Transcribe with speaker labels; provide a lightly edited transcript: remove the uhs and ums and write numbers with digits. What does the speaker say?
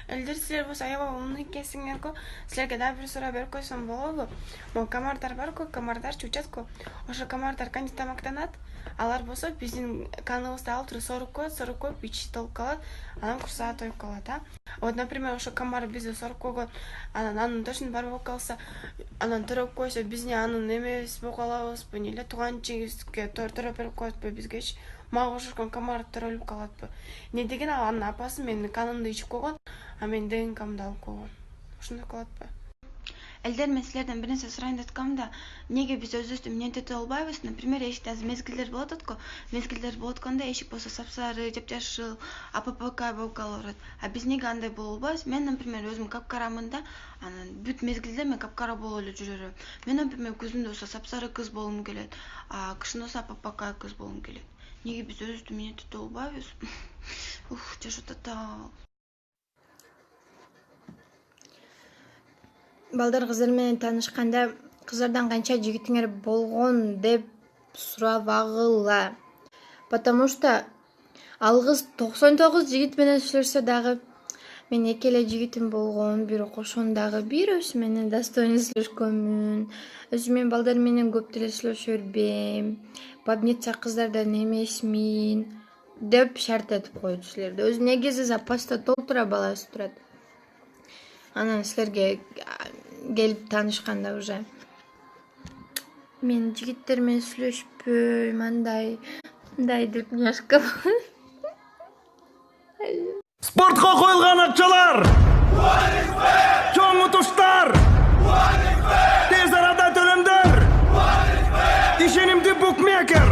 Speaker 1: Элдер силер болсо аябай умный экенсиңерго, силерге дагы бир суроо берип койсом болобу? Могу комардар барго, комардарчы учатко. Ошо комардар кантип тамактанат? Алар болсо биздин каныбызды алып туруп соруп коюп, ичи толуп калат, анан курсагы тоюп калат, а. Вот, например, ошо комар бизди соруп койгон, анан анын тошуну бар болуп калса, анан төрөп койсо, биз эмне анын эмебиз болуп калабызбы, эле тууганчыбызга төрөп берип коетпу бизгечи? Мага окшошкон комар төрөлүп калатпы. Эмне деген ал анын апасы менин канымды ичип койгон, а менин ДНКмды алып койгон. Ошондой кылатпы? Элдер, мен силерден бир нерсе сурайын деп аткам да, эмнеге биз өзүбүздү эмнентете албайбыз? Например, эшикте азыр мезгилдер болот атко. Мезгилдер болот атканда эшик болсо сапсары, жапжашыл, АППК болуп кала берет. А биз неге андай боло албайбыз? Мен, например, өзүм капкарамын да, анан бүт мезгилде мен капкара болуп эле жүрө берем. Мен, например, күзүндө болсо сапсары кыз болгум келет, а кышында болсо АППК кыз болгум келет. Неге биз өзүбүздү эмнентете албайбыз? Жашоо татаал.
Speaker 2: Балдар кыздар менен таанышканда кыздардан канча жигитиңер болгон деп сурабагыла. Потому что ал кыз 99 жигит менен сүйлөшсө дагы мен эки эле жигитим болгон, бирок ошону дагы бир өзү менен достойно сүйлөшкөнмүн. Өзү мен балдар менен көп деле сүйлөшө бербейм. Бабница кыздардан эмесмин деп шарт этип коет силерди. Өзү негизи запаста толтура баласы турат. Анан силерге келип таанышканда уже мен жигиттер менен сүйлөшпөйм, андай деп няшка.
Speaker 3: Спортқа коюлган акчалар! Чоң утуштар! Тез арада төлөмдөр! Ишенимдүү букмекер!